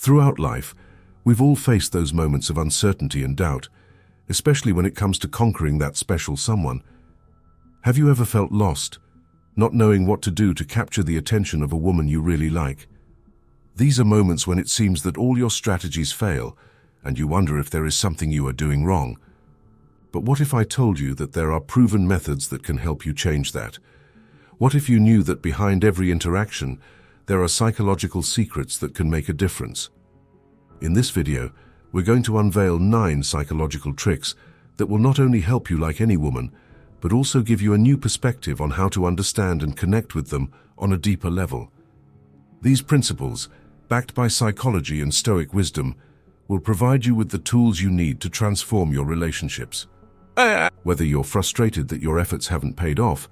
Throughout life, we've all faced those moments of uncertainty and doubt, especially when it comes to conquering that special someone. Have you ever felt lost, not knowing what to do to capture the attention of a woman you really like? These are moments when it seems that all your strategies fail, and you wonder if there is something you are doing wrong. But what if I told you that there are proven methods that can help you change that? What if you knew that behind every interaction, there are psychological secrets that can make a difference? In this video, we're going to unveil 9 psychological tricks that will not only help you like any woman, but also give you a new perspective on how to understand and connect with them on a deeper level. These principles, backed by psychology and Stoic wisdom, will provide you with the tools you need to transform your relationships. Whether you're frustrated that your efforts haven't paid off,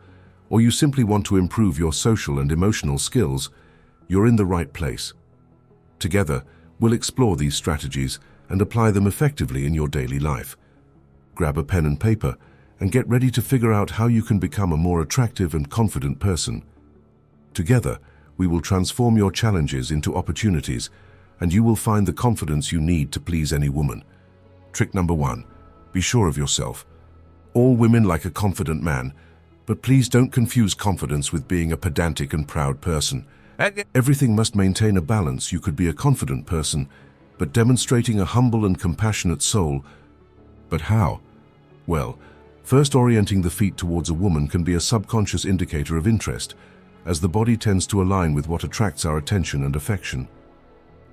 or you simply want to improve your social and emotional skills, you're in the right place. Together, we'll explore these strategies and apply them effectively in your daily life. Grab a pen and paper and get ready to figure out how you can become a more attractive and confident person. Together, we will transform your challenges into opportunities, and you will find the confidence you need to please any woman. Trick number 1. Be sure of yourself. All women like a confident man, but please don't confuse confidence with being a pedantic and proud person. Everything must maintain a balance. You could be a confident person, but demonstrating a humble and compassionate soul. But how? Well, first, orienting the feet towards a woman can be a subconscious indicator of interest, as the body tends to align with what attracts our attention and affection.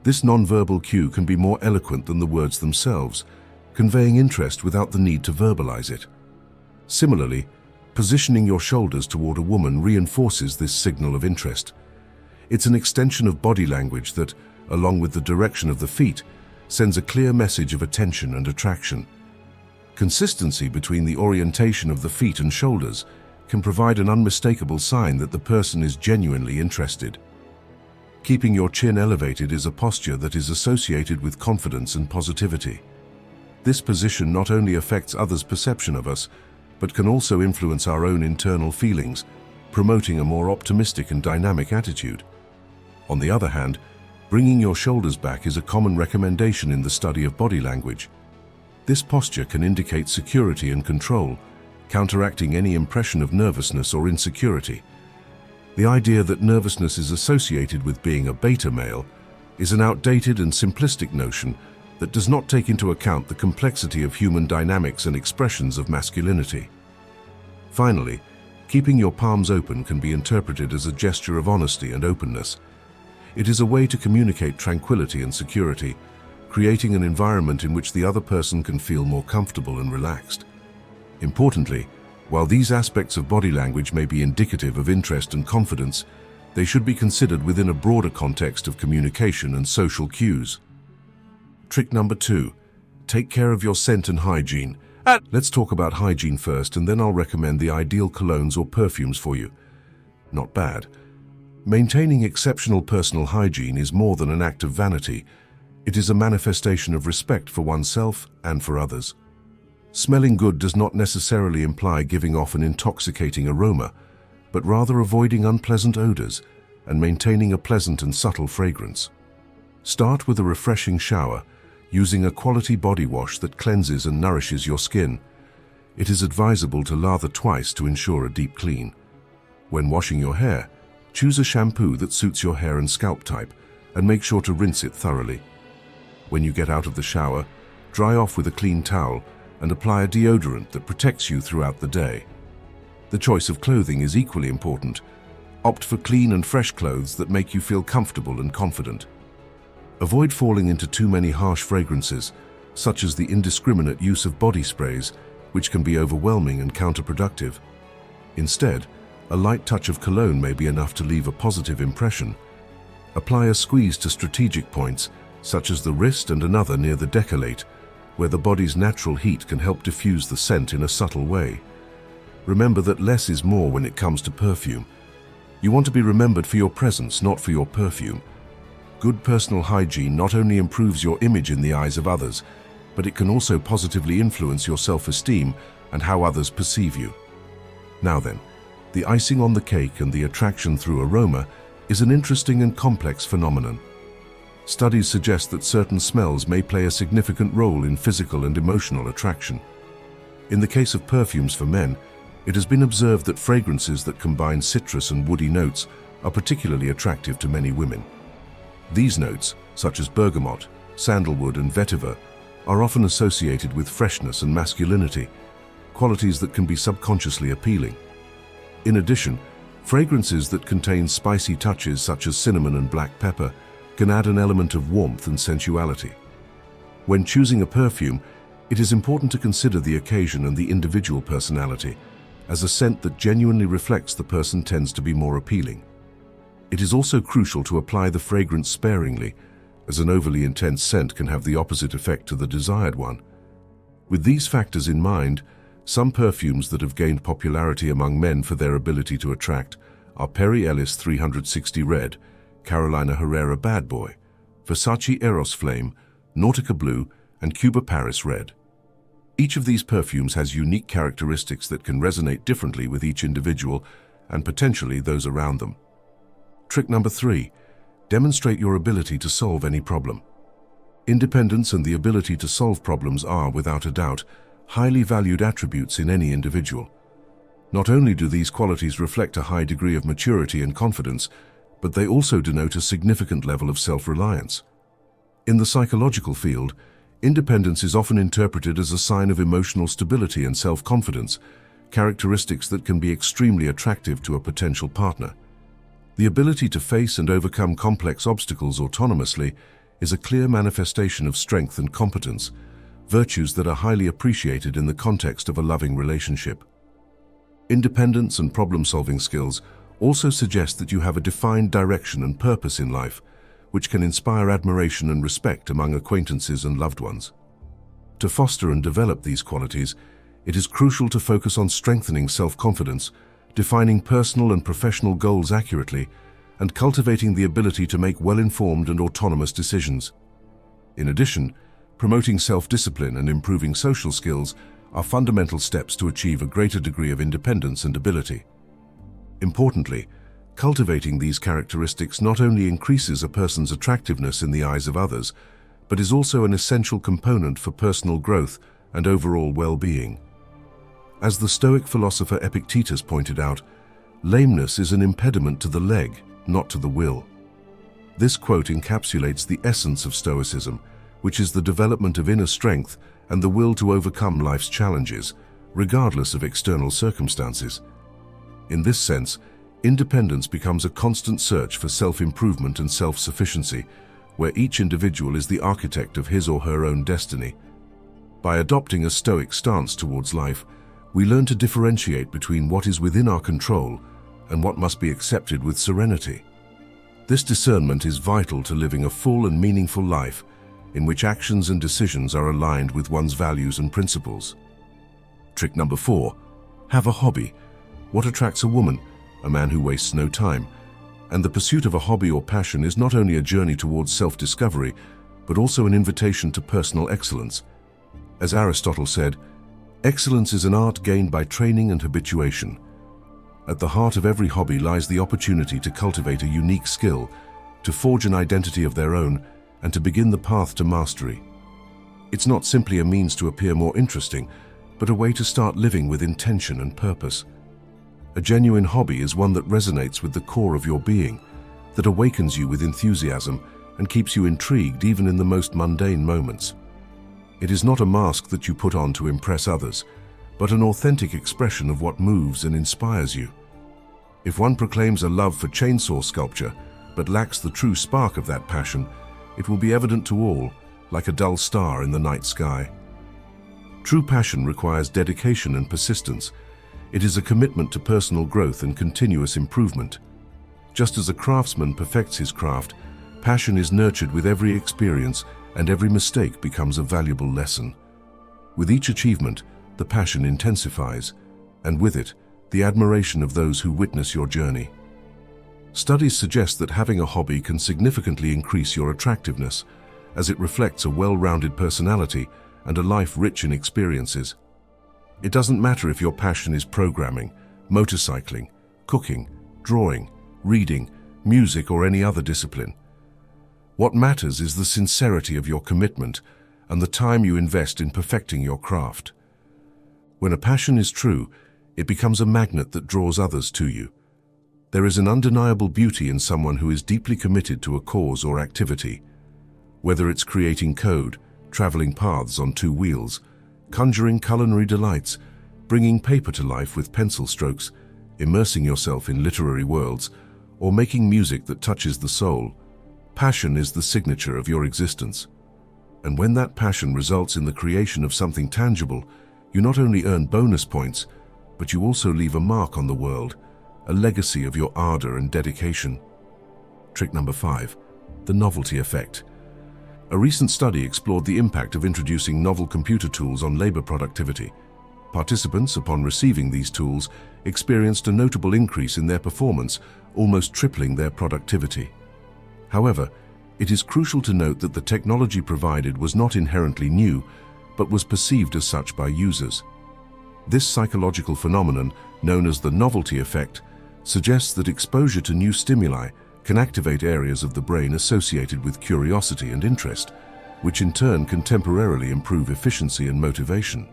This non-verbal cue can be more eloquent than the words themselves, conveying interest without the need to verbalize it. Similarly, positioning your shoulders toward a woman reinforces this signal of interest. It's an extension of body language that, along with the direction of the feet, sends a clear message of attention and attraction. Consistency between the orientation of the feet and shoulders can provide an unmistakable sign that the person is genuinely interested. Keeping your chin elevated is a posture that is associated with confidence and positivity. This position not only affects others' perception of us, but can also influence our own internal feelings, promoting a more optimistic and dynamic attitude. On the other hand, bringing your shoulders back is a common recommendation in the study of body language. This posture can indicate security and control, counteracting any impression of nervousness or insecurity. The idea that nervousness is associated with being a beta male is an outdated and simplistic notion that does not take into account the complexity of human dynamics and expressions of masculinity. Finally, keeping your palms open can be interpreted as a gesture of honesty and openness. It is a way to communicate tranquility and security, creating an environment in which the other person can feel more comfortable and relaxed. Importantly, while these aspects of body language may be indicative of interest and confidence, they should be considered within a broader context of communication and social cues. Trick number 2. Take care of your scent and hygiene. Let's talk about hygiene first, and then I'll recommend the ideal colognes or perfumes for you. Not bad. Maintaining exceptional personal hygiene is more than an act of vanity. It is a manifestation of respect for oneself and for others. Smelling good does not necessarily imply giving off an intoxicating aroma, but rather avoiding unpleasant odors and maintaining a pleasant and subtle fragrance. Start with a refreshing shower, using a quality body wash that cleanses and nourishes your skin. It is advisable to lather twice to ensure a deep clean. When washing your hair, choose a shampoo that suits your hair and scalp type, and make sure to rinse it thoroughly. When you get out of the shower, dry off with a clean towel and apply a deodorant that protects you throughout the day. The choice of clothing is equally important. Opt for clean and fresh clothes that make you feel comfortable and confident. Avoid falling into too many harsh fragrances, such as the indiscriminate use of body sprays, which can be overwhelming and counterproductive. Instead, a light touch of cologne may be enough to leave a positive impression. Apply a squeeze to strategic points, such as the wrist and another near the décolleté, where the body's natural heat can help diffuse the scent in a subtle way. Remember that less is more when it comes to perfume. You want to be remembered for your presence, not for your perfume. Good personal hygiene not only improves your image in the eyes of others, but it can also positively influence your self-esteem and how others perceive you. Now then, the icing on the cake and the attraction through aroma is an interesting and complex phenomenon. Studies suggest that certain smells may play a significant role in physical and emotional attraction. In the case of perfumes for men, it has been observed that fragrances that combine citrus and woody notes are particularly attractive to many women. These notes, such as bergamot, sandalwood, and vetiver, are often associated with freshness and masculinity, qualities that can be subconsciously appealing. In addition, fragrances that contain spicy touches such as cinnamon and black pepper can add an element of warmth and sensuality. When choosing a perfume, it is important to consider the occasion and the individual personality, as a scent that genuinely reflects the person tends to be more appealing. It is also crucial to apply the fragrance sparingly, as an overly intense scent can have the opposite effect to the desired one. With these factors in mind, some perfumes that have gained popularity among men for their ability to attract are Perry Ellis 360 Red, Carolina Herrera Bad Boy, Versace Eros Flame, Nautica Blue, and Cuba Paris Red. Each of these perfumes has unique characteristics that can resonate differently with each individual and potentially those around them. Trick number 3. Demonstrate your ability to solve any problem. Independence and the ability to solve problems are, without a doubt, highly valued attributes in any individual. Not only do these qualities reflect a high degree of maturity and confidence, but they also denote a significant level of self-reliance. In the psychological field, independence is often interpreted as a sign of emotional stability and self-confidence, characteristics that can be extremely attractive to a potential partner. The ability to face and overcome complex obstacles autonomously is a clear manifestation of strength and competence, virtues that are highly appreciated in the context of a loving relationship. Independence and problem-solving skills also suggest that you have a defined direction and purpose in life, which can inspire admiration and respect among acquaintances and loved ones. To foster and develop these qualities, it is crucial to focus on strengthening self-confidence, defining personal and professional goals accurately, and cultivating the ability to make well-informed and autonomous decisions. In addition, promoting self-discipline and improving social skills are fundamental steps to achieve a greater degree of independence and ability. Importantly, cultivating these characteristics not only increases a person's attractiveness in the eyes of others, but is also an essential component for personal growth and overall well-being. As the Stoic philosopher Epictetus pointed out, lameness is an impediment to the leg, not to the will. This quote encapsulates the essence of Stoicism, which is the development of inner strength and the will to overcome life's challenges, regardless of external circumstances. In this sense, independence becomes a constant search for self-improvement and self-sufficiency, where each individual is the architect of his or her own destiny. By adopting a Stoic stance towards life, we learn to differentiate between what is within our control and what must be accepted with serenity. This discernment is vital to living a full and meaningful life, in which actions and decisions are aligned with one's values and principles. Trick number 4. Have a hobby. What attracts a woman? A man who wastes no time. And the pursuit of a hobby or passion is not only a journey towards self-discovery, but also an invitation to personal excellence. As Aristotle said, excellence is an art gained by training and habituation. At the heart of every hobby lies the opportunity to cultivate a unique skill, to forge an identity of their own, and to begin the path to mastery. It's not simply a means to appear more interesting, but a way to start living with intention and purpose. A genuine hobby is one that resonates with the core of your being, that awakens you with enthusiasm and keeps you intrigued even in the most mundane moments. It is not a mask that you put on to impress others, but an authentic expression of what moves and inspires you. If one proclaims a love for chainsaw sculpture, but lacks the true spark of that passion, it will be evident to all, like a dull star in the night sky. True passion requires dedication and persistence. It is a commitment to personal growth and continuous improvement. Just as a craftsman perfects his craft, passion is nurtured with every experience, and every mistake becomes a valuable lesson. With each achievement, the passion intensifies, and with it, the admiration of those who witness your journey. Studies suggest that having a hobby can significantly increase your attractiveness, as it reflects a well-rounded personality and a life rich in experiences. It doesn't matter if your passion is programming, motorcycling, cooking, drawing, reading, music, or any other discipline. What matters is the sincerity of your commitment and the time you invest in perfecting your craft. When a passion is true, it becomes a magnet that draws others to you. There is an undeniable beauty in someone who is deeply committed to a cause or activity. Whether it's creating code, traveling paths on two wheels, conjuring culinary delights, bringing paper to life with pencil strokes, immersing yourself in literary worlds, or making music that touches the soul, passion is the signature of your existence. And when that passion results in the creation of something tangible, you not only earn bonus points, but you also leave a mark on the world, a legacy of your ardor and dedication. Trick number 5, the novelty effect. A recent study explored the impact of introducing novel computer tools on labor productivity. Participants, upon receiving these tools, experienced a notable increase in their performance, almost tripling their productivity. However, it is crucial to note that the technology provided was not inherently new, but was perceived as such by users. This psychological phenomenon, known as the novelty effect, suggests that exposure to new stimuli can activate areas of the brain associated with curiosity and interest, which in turn can temporarily improve efficiency and motivation.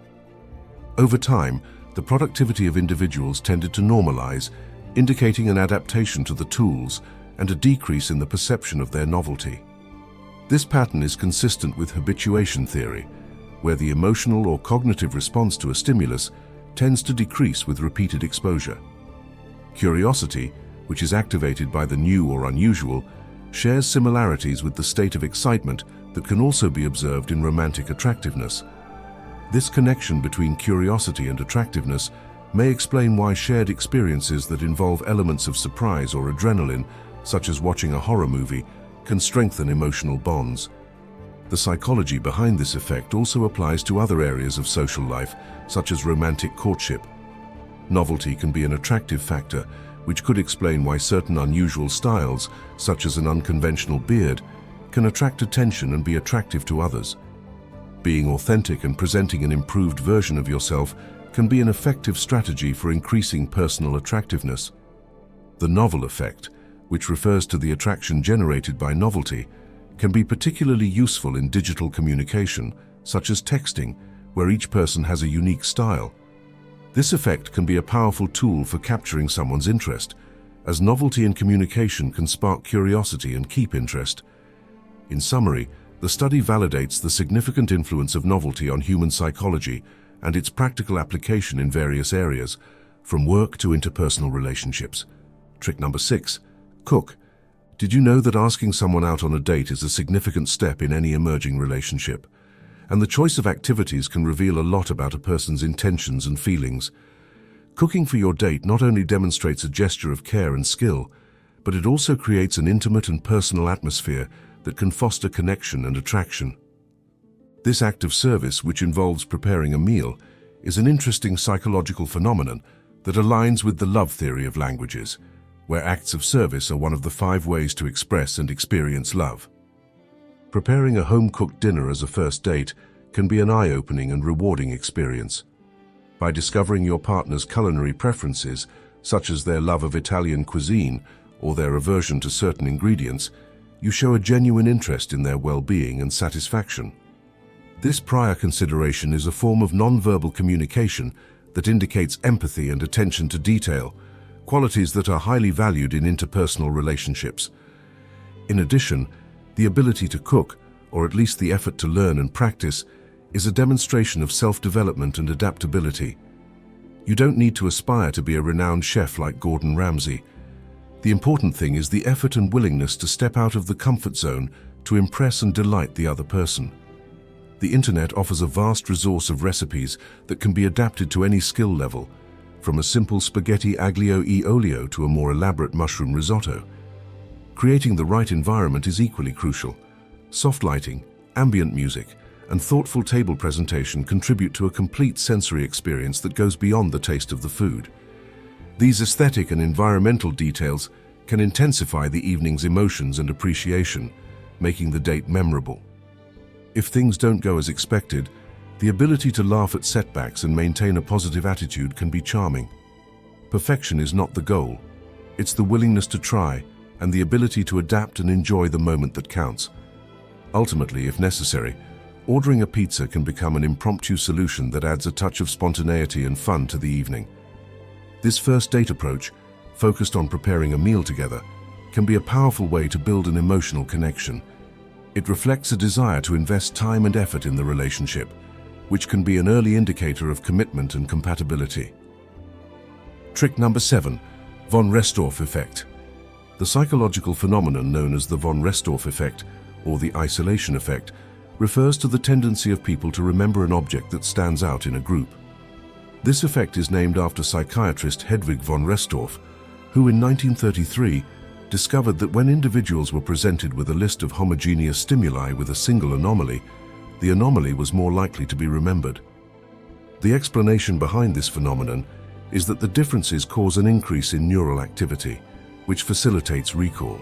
Over time, the productivity of individuals tended to normalize, indicating an adaptation to the tools and a decrease in the perception of their novelty. This pattern is consistent with habituation theory, where the emotional or cognitive response to a stimulus tends to decrease with repeated exposure. Curiosity, which is activated by the new or unusual, shares similarities with the state of excitement that can also be observed in romantic attractiveness. This connection between curiosity and attractiveness may explain why shared experiences that involve elements of surprise or adrenaline, such as watching a horror movie, can strengthen emotional bonds. The psychology behind this effect also applies to other areas of social life, such as romantic courtship. Novelty can be an attractive factor, which could explain why certain unusual styles, such as an unconventional beard, can attract attention and be attractive to others. Being authentic and presenting an improved version of yourself can be an effective strategy for increasing personal attractiveness. The novel effect, which refers to the attraction generated by novelty, can be particularly useful in digital communication, such as texting, where each person has a unique style. This effect can be a powerful tool for capturing someone's interest, as novelty in communication can spark curiosity and keep interest. In summary, the study validates the significant influence of novelty on human psychology and its practical application in various areas, from work to interpersonal relationships. Trick number 6, cook. Did you know that asking someone out on a date is a significant step in any emerging relationship? And the choice of activities can reveal a lot about a person's intentions and feelings. Cooking for your date not only demonstrates a gesture of care and skill, but it also creates an intimate and personal atmosphere that can foster connection and attraction. This act of service, which involves preparing a meal, is an interesting psychological phenomenon that aligns with the love theory of languages, where acts of service are one of the 5 ways to express and experience love. Preparing a home-cooked dinner as a first date can be an eye-opening and rewarding experience. By discovering your partner's culinary preferences, such as their love of Italian cuisine or their aversion to certain ingredients, you show a genuine interest in their well-being and satisfaction. This prior consideration is a form of non-verbal communication that indicates empathy and attention to detail, qualities that are highly valued in interpersonal relationships. In addition, the ability to cook, or at least the effort to learn and practice, is a demonstration of self-development and adaptability. You don't need to aspire to be a renowned chef like Gordon Ramsay. The important thing is the effort and willingness to step out of the comfort zone to impress and delight the other person. The internet offers a vast resource of recipes that can be adapted to any skill level, from a simple spaghetti aglio e olio to a more elaborate mushroom risotto. Creating the right environment is equally crucial. Soft lighting, ambient music, and thoughtful table presentation contribute to a complete sensory experience that goes beyond the taste of the food. These aesthetic and environmental details can intensify the evening's emotions and appreciation, making the date memorable. If things don't go as expected, the ability to laugh at setbacks and maintain a positive attitude can be charming. Perfection is not the goal. It's the willingness to try, and the ability to adapt and enjoy the moment that counts. Ultimately, if necessary, ordering a pizza can become an impromptu solution that adds a touch of spontaneity and fun to the evening. This first date approach, focused on preparing a meal together, can be a powerful way to build an emotional connection. It reflects a desire to invest time and effort in the relationship, which can be an early indicator of commitment and compatibility. Trick number 7, von Restorff Effect. The psychological phenomenon known as the von Restorff Effect, or the isolation effect, refers to the tendency of people to remember an object that stands out in a group. This effect is named after psychiatrist Hedwig von Restorff, who in 1933 discovered that when individuals were presented with a list of homogeneous stimuli with a single anomaly, the anomaly was more likely to be remembered. The explanation behind this phenomenon is that the differences cause an increase in neural activity, which facilitates recall.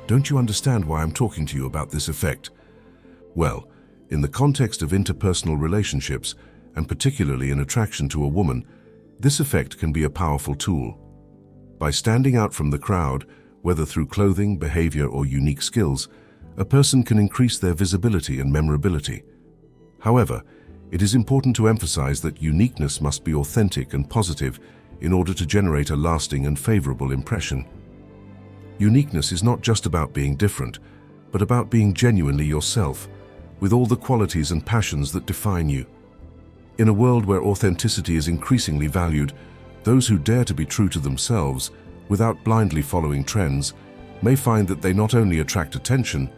Don't you understand why I'm talking to you about this effect? Well, in the context of interpersonal relationships, and particularly in attraction to a woman, this effect can be a powerful tool. By standing out from the crowd, whether through clothing, behavior, or unique skills, a person can increase their visibility and memorability. However, it is important to emphasize that uniqueness must be authentic and positive in order to generate a lasting and favorable impression. Uniqueness is not just about being different, but about being genuinely yourself, with all the qualities and passions that define you. In a world where authenticity is increasingly valued, those who dare to be true to themselves, without blindly following trends, may find that they not only attract attention,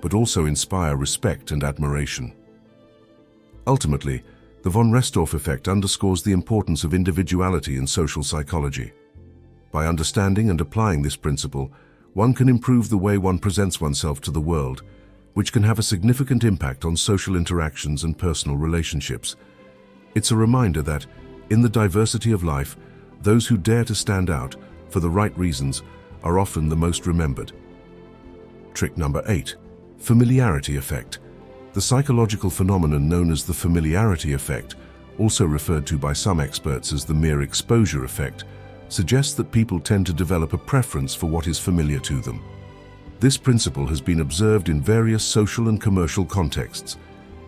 but also inspire respect and admiration. Ultimately, the von Restorff effect underscores the importance of individuality in social psychology. By understanding and applying this principle, one can improve the way one presents oneself to the world, which can have a significant impact on social interactions and personal relationships. It's a reminder that, in the diversity of life, those who dare to stand out for the right reasons are often the most remembered. Trick number 8, Familiarity Effect. The psychological phenomenon known as the Familiarity Effect, also referred to by some experts as the mere exposure effect, suggests that people tend to develop a preference for what is familiar to them. This principle has been observed in various social and commercial contexts,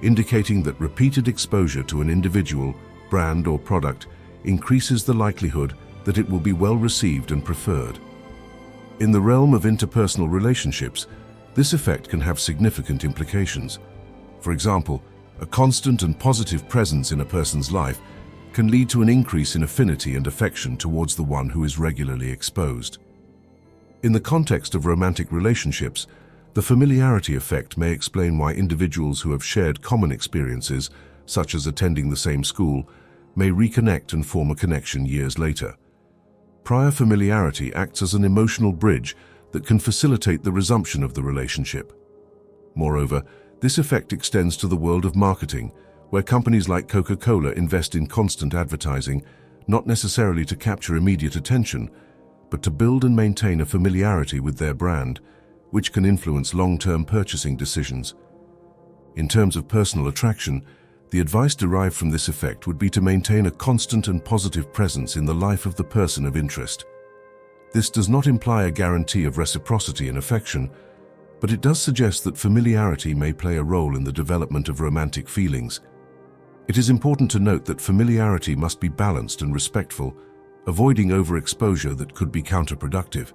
indicating that repeated exposure to an individual, brand, or product increases the likelihood that it will be well received and preferred. In the realm of interpersonal relationships, this effect can have significant implications. For example, a constant and positive presence in a person's life can lead to an increase in affinity and affection towards the one who is regularly exposed. In the context of romantic relationships, the familiarity effect may explain why individuals who have shared common experiences, such as attending the same school, may reconnect and form a connection years later. Prior familiarity acts as an emotional bridge that can facilitate the resumption of the relationship. Moreover, this effect extends to the world of marketing, where companies like Coca-Cola invest in constant advertising, not necessarily to capture immediate attention, but to build and maintain a familiarity with their brand, which can influence long-term purchasing decisions. In terms of personal attraction, the advice derived from this effect would be to maintain a constant and positive presence in the life of the person of interest. This does not imply a guarantee of reciprocity in affection, but it does suggest that familiarity may play a role in the development of romantic feelings. It is important to note that familiarity must be balanced and respectful, avoiding overexposure that could be counterproductive.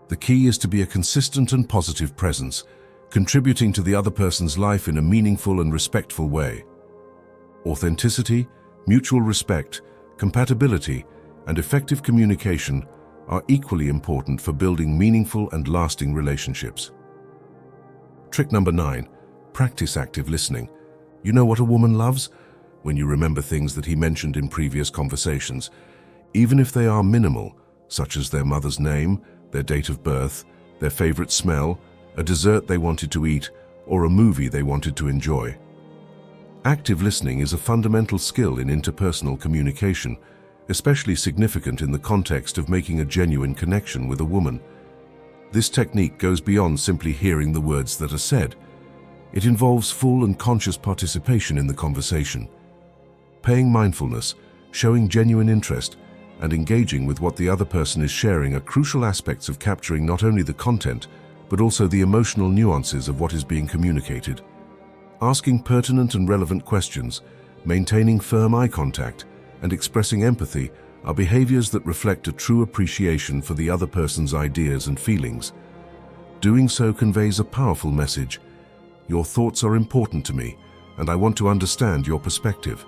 The key is to be a consistent and positive presence, contributing to the other person's life in a meaningful and respectful way. Authenticity, mutual respect, compatibility, and effective communication are equally important for building meaningful and lasting relationships. Trick number 9, practice active listening. You know what a woman loves? When you remember things that he mentioned in previous conversations, even if they are minimal, such as their mother's name, their date of birth, their favorite smell, a dessert they wanted to eat, or a movie they wanted to enjoy. Active listening is a fundamental skill in interpersonal communication, especially significant in the context of making a genuine connection with a woman. This technique goes beyond simply hearing the words that are said. It involves full and conscious participation in the conversation. Paying mindfulness, showing genuine interest, and engaging with what the other person is sharing are crucial aspects of capturing not only the content, but also the emotional nuances of what is being communicated. Asking pertinent and relevant questions, maintaining firm eye contact, and expressing empathy are behaviors that reflect a true appreciation for the other person's ideas and feelings. Doing so conveys a powerful message. Your thoughts are important to me, and I want to understand your perspective.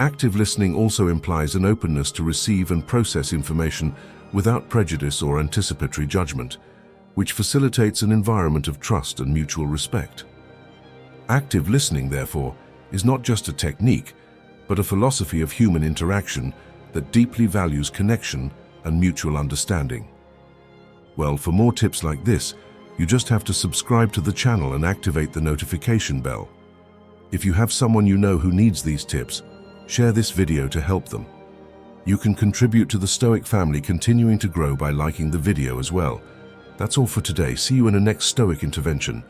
Active listening also implies an openness to receive and process information without prejudice or anticipatory judgment, which facilitates an environment of trust and mutual respect. Active listening, therefore, is not just a technique, but a philosophy of human interaction that deeply values connection and mutual understanding. Well, for more tips like this, you just have to subscribe to the channel and activate the notification bell. If you have someone you know who needs these tips, share this video to help them. You can contribute to the Stoic family continuing to grow by liking the video as well. That's all for today. See you in the next Stoic intervention.